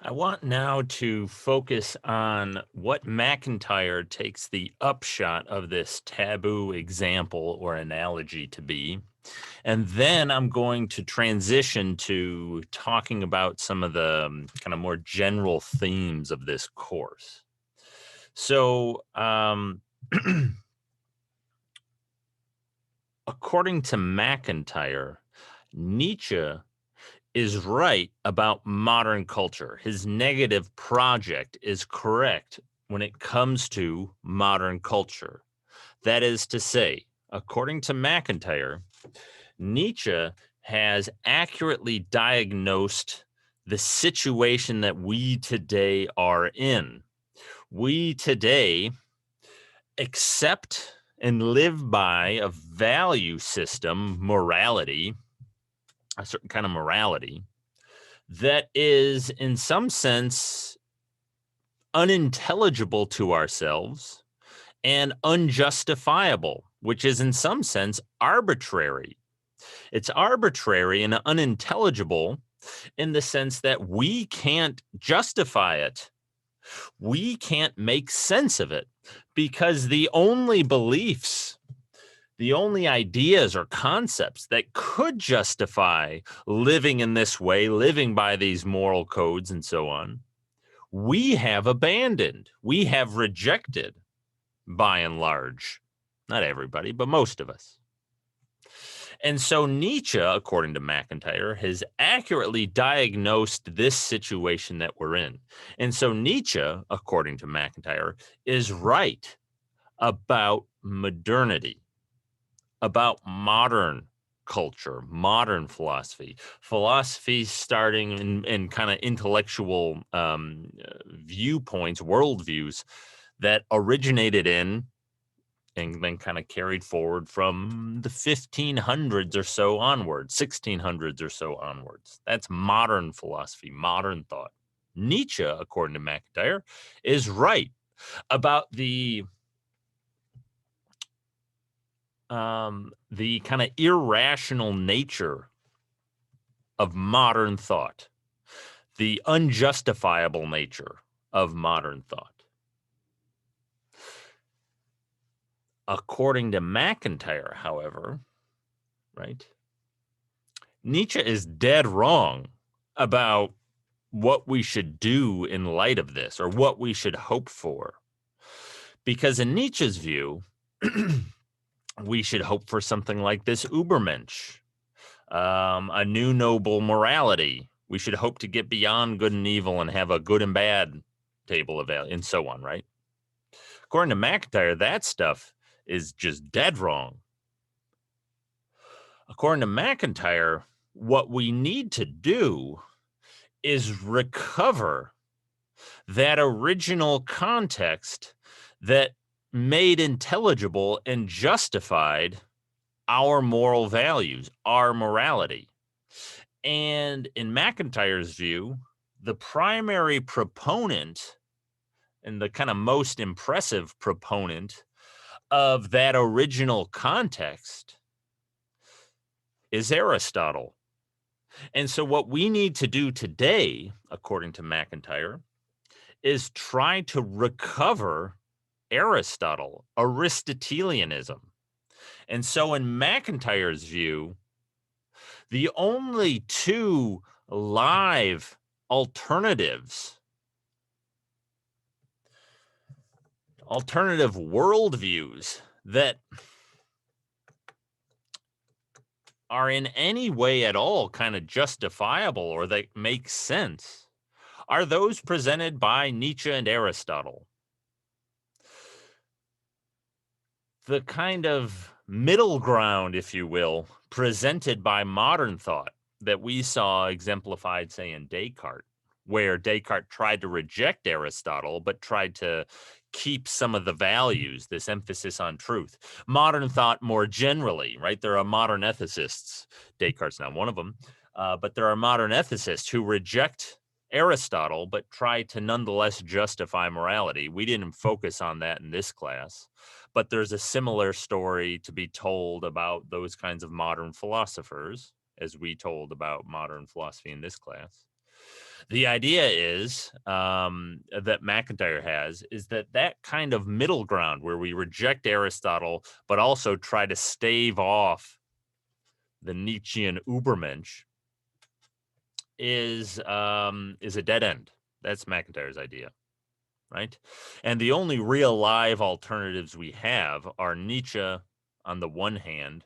I want now to focus on what McIntyre takes the upshot of this taboo example or analogy to be. And then I'm going to transition to talking about some of the kind of more general themes of this course. So, according to McIntyre, Nietzsche is right about modern culture. His negative project is correct when it comes to modern culture. That is to say, according to McIntyre, Nietzsche has accurately diagnosed the situation that we today are in. We today accept and live by a value system, morality, a certain kind of morality that is, in some sense, unintelligible to ourselves and unjustifiable, which is, in some sense, arbitrary. It's arbitrary and unintelligible in the sense that we can't justify it. We can't make sense of it because the only beliefs, the only ideas or concepts that could justify living in this way, living by these moral codes and so on, we have abandoned, we have rejected by and large. Not everybody, but most of us. And so Nietzsche, according to McIntyre, has accurately diagnosed this situation that we're in. And so Nietzsche, according to McIntyre, is right about modernity, about modern culture, modern philosophy, philosophy starting in kind of intellectual viewpoints, worldviews that originated in and then kind of carried forward from the 1500s or so onwards, 1600s or so onwards. That's modern philosophy, modern thought. Nietzsche, according to McIntyre, is right about the kind of irrational nature of modern thought, the unjustifiable nature of modern thought. According to McIntyre, however, right, Nietzsche is dead wrong about what we should do in light of this or what we should hope for. Because in Nietzsche's view, we should hope for something like this Ubermensch, a new noble morality. We should hope to get beyond good and evil and have a good and bad table of value and so on, right? According to McIntyre, that stuff is just dead wrong. According to McIntyre, what we need to do is recover that original context that made intelligible and justified our moral values, our morality. And in McIntyre's view, the primary proponent and the kind of most impressive proponent of that original context is Aristotle. And so, what we need to do today, according to McIntyre, is try to recover Aristotle, Aristotelianism. And so, in McIntyre's view, the only two live alternatives, alternative worldviews that are in any way at all kind of justifiable or that make sense are those presented by Nietzsche and Aristotle. The kind of middle ground, if you will, presented by modern thought that we saw exemplified, say, in Descartes, where Descartes tried to reject Aristotle, but tried to keep some of the values, this emphasis on truth. Modern thought more generally, right? There are modern ethicists, Descartes not one of them, but there are modern ethicists who reject Aristotle, but try to nonetheless justify morality. We didn't focus on that in this class, but there's a similar story to be told about those kinds of modern philosophers as we told about modern philosophy in this class. The idea is that McIntyre has is that kind of middle ground where we reject Aristotle, but also try to stave off the Nietzschean Übermensch is a dead end. That's McIntyre's idea, right? And the only real live alternatives we have are Nietzsche on the one hand.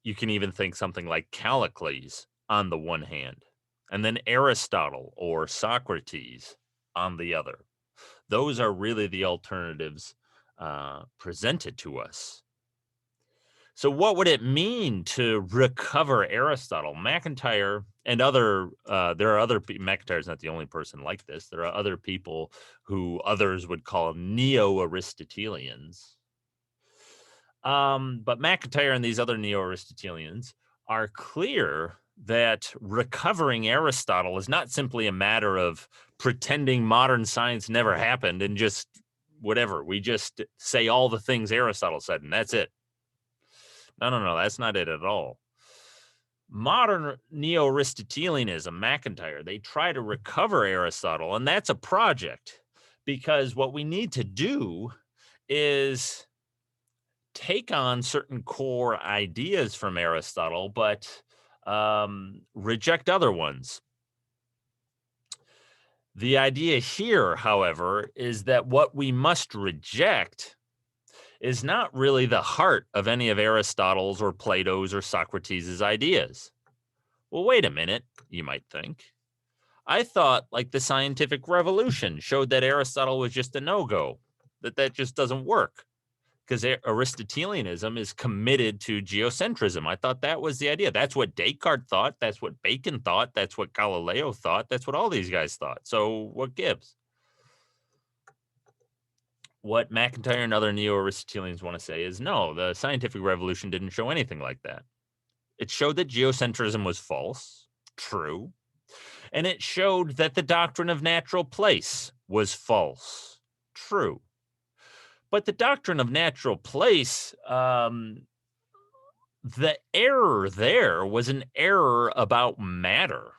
You can even think something like Callicles on the one hand, and then Aristotle or Socrates on the other. Those are really the alternatives presented to us. So what would it mean to recover Aristotle? McIntyre and there are other, McIntyre's not the only person like this. There are other people who others would call neo-Aristotelians. But McIntyre and these other neo-Aristotelians are clear that recovering Aristotle is not simply a matter of pretending modern science never happened and just whatever. We just say all the things Aristotle said and that's it. No, that's not it at all. Modern neo-Aristotelianism, McIntyre, they try to recover Aristotle, and that's a project because what we need to do is take on certain core ideas from Aristotle, but reject other ones. The idea here, however, is that what we must reject is not really the heart of any of Aristotle's or Plato's or Socrates' ideas. Well, wait a minute, you might think. I thought like the scientific revolution showed that Aristotle was just a no-go, that just doesn't work because Aristotelianism is committed to geocentrism. I thought that was the idea. That's what Descartes thought. That's what Bacon thought. That's what Galileo thought. That's what all these guys thought. So what gives? What McIntyre and other neo-Aristotelians want to say is no, the scientific revolution didn't show anything like that. It showed that geocentrism was false, true, and it showed that the doctrine of natural place was false, true. But the doctrine of natural place, the error there was an error about matter,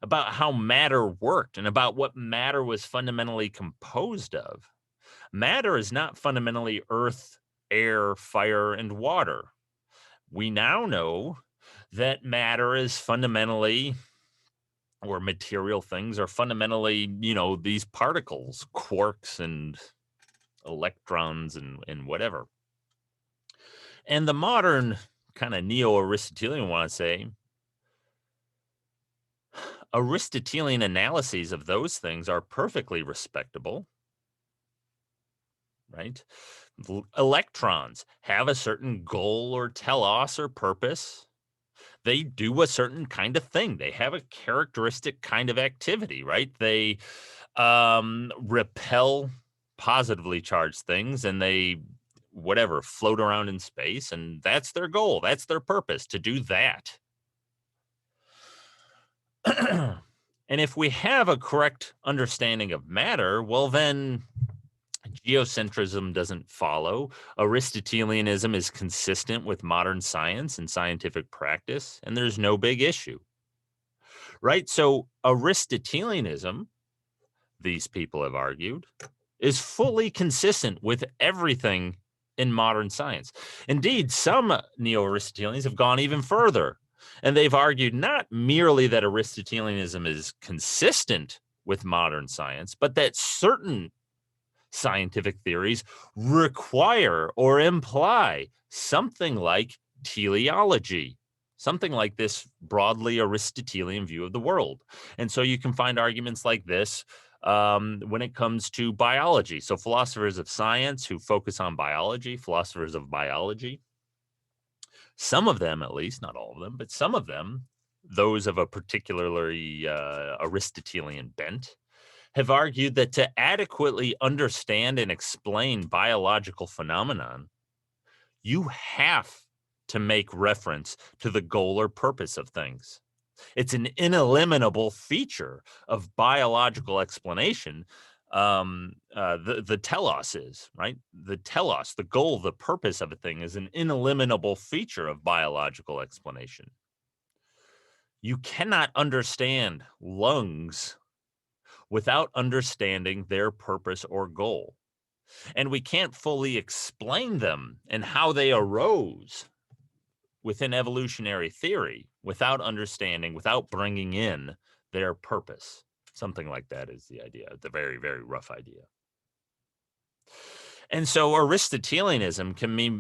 about how matter worked, and about what matter was fundamentally composed of. Matter is not fundamentally earth, air, fire, and water. We now know that matter is fundamentally, or material things are fundamentally, these particles, quarks and electrons and whatever. And the modern kind of neo-Aristotelian want to say, Aristotelian analyses of those things are perfectly respectable, right? Electrons have a certain goal or telos or purpose. They do a certain kind of thing. They have a characteristic kind of activity, right? They repel positively charged things and they float around in space, and that's their goal. That's their purpose, to do that. And if we have a correct understanding of matter, well, then geocentrism doesn't follow. Aristotelianism is consistent with modern science and scientific practice, and there's no big issue, right? So Aristotelianism, these people have argued, is fully consistent with everything in modern science. Indeed, some neo-Aristotelians have gone even further, and they've argued not merely that Aristotelianism is consistent with modern science, but that certain scientific theories require or imply something like teleology, something like this broadly Aristotelian view of the world. And so you can find arguments like this when it comes to biology. So philosophers of science who focus on biology, philosophers of biology, some of them, at least, not all of them, but some of them, those of a particularly Aristotelian bent, have argued that to adequately understand and explain biological phenomenon, you have to make reference to the goal or purpose of things. It's an ineliminable feature of biological explanation. The telos is, right? The telos, the goal, the purpose of a thing is an ineliminable feature of biological explanation. You cannot understand lungs without understanding their purpose or goal. And we can't fully explain them and how they arose within evolutionary theory without understanding, without bringing in their purpose. Something like that is the idea. It's a very, very rough idea. And so Aristotelianism can be,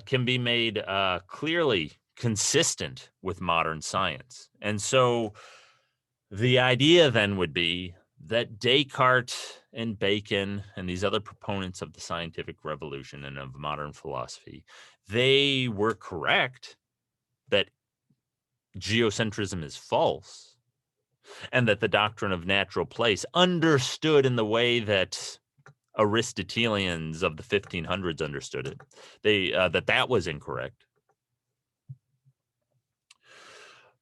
can be made clearly consistent with modern science. And so the idea then would be that Descartes and Bacon and these other proponents of the scientific revolution and of modern philosophy, they were correct that geocentrism is false and that the doctrine of natural place, understood in the way that Aristotelians of the 1500s understood it, that was incorrect.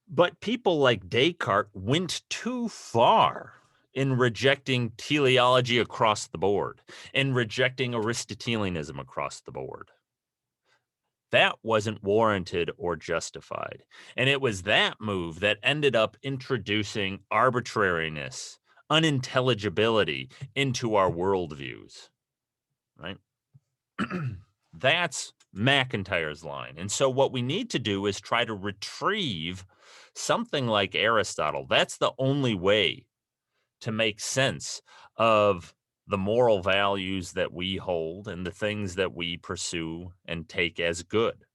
But people like Descartes went too far in rejecting teleology across the board, in rejecting Aristotelianism across the board. That wasn't warranted or justified. And it was that move that ended up introducing arbitrariness, unintelligibility into our worldviews, right? That's MacIntyre's line. And so what we need to do is try to retrieve something like Aristotle. That's the only way to make sense of the moral values that we hold and the things that we pursue and take as good.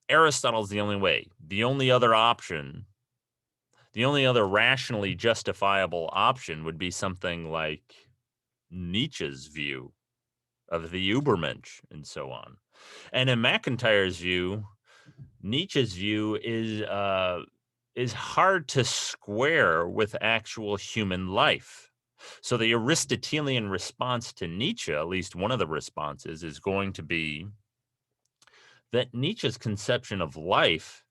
Aristotle's the only way. The only other option, the only other rationally justifiable option would be something like Nietzsche's view of the Übermensch and so on. And in MacIntyre's view, Nietzsche's view is hard to square with actual human life. So the Aristotelian response to Nietzsche, at least one of the responses, is going to be that Nietzsche's conception of life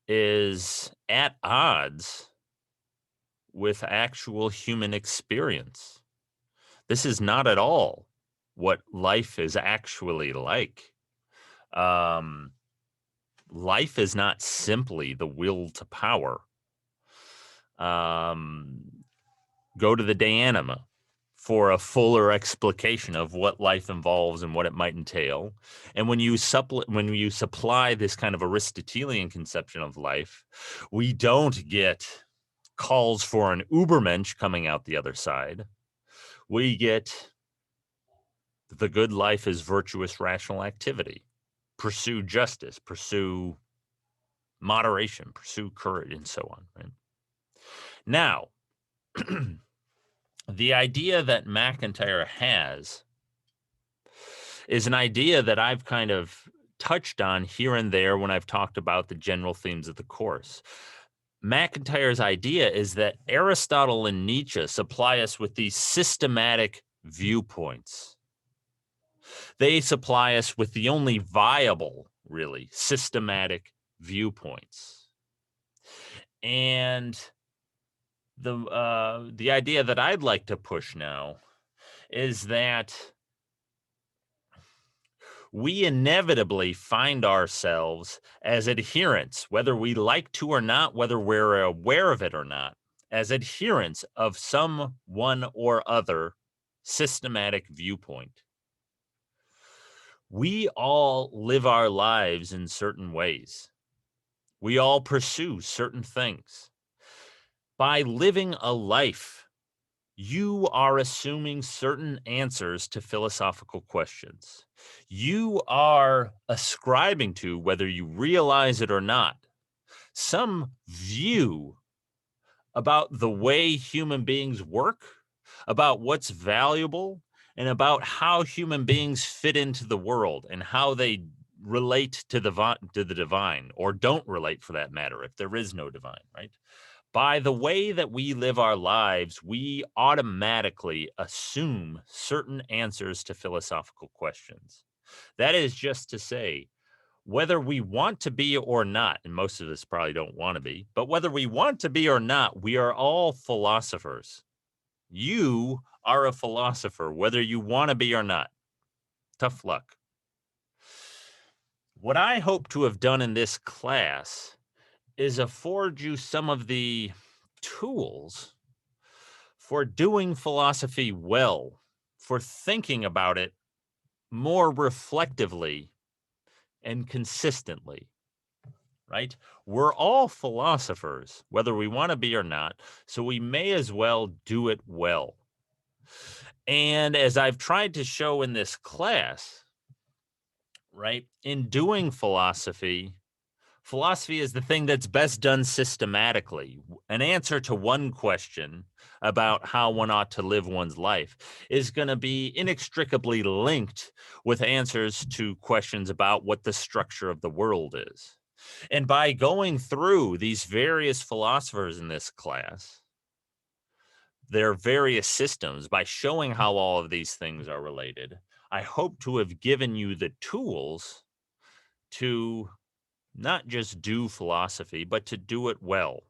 is at odds with actual human experience. This is not at all what life is actually like. Life is not simply the will to power. Go to the De Anima for a fuller explication of what life involves and what it might entail. And when you supply this kind of Aristotelian conception of life, we don't get calls for an Übermensch coming out the other side. We get the good life is virtuous, rational activity. Pursue justice, pursue moderation, pursue courage, and so on. Right? Now, the idea that MacIntyre has is an idea that I've kind of touched on here and there when I've talked about the general themes of the course. MacIntyre's idea is that Aristotle and Nietzsche supply us with these systematic viewpoints. They supply us with the only viable, really, systematic viewpoints. And the idea that I'd like to push now is that we inevitably find ourselves as adherents, whether we like to or not, whether we're aware of it or not, as adherents of some one or other systematic viewpoint. We all live our lives in certain ways. We all pursue certain things. By living a life, you are assuming certain answers to philosophical questions. You are ascribing to, whether you realize it or not, some view about the way human beings work, about what's valuable, and about how human beings fit into the world and how they relate to the divine, or don't relate for that matter, if there is no divine, right? By the way that we live our lives, we automatically assume certain answers to philosophical questions. That is just to say, whether we want to be or not, and most of us probably don't want to be, but whether we want to be or not, we are all philosophers. You are a philosopher, whether you want to be or not. Tough luck. What I hope to have done in this class is afford you some of the tools for doing philosophy well, for thinking about it more reflectively and consistently, right? We're all philosophers, whether we want to be or not, so we may as well do it well. And as I've tried to show in this class, right, in doing philosophy, philosophy is the thing that's best done systematically. An answer to one question about how one ought to live one's life is going to be inextricably linked with answers to questions about what the structure of the world is. And by going through these various philosophers in this class, their various systems, by showing how all of these things are related, I hope to have given you the tools to not just do philosophy, but to do it well.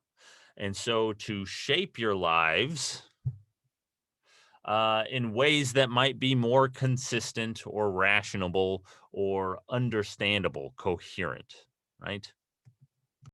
And so to shape your lives in ways that might be more consistent or rational or understandable, coherent, right?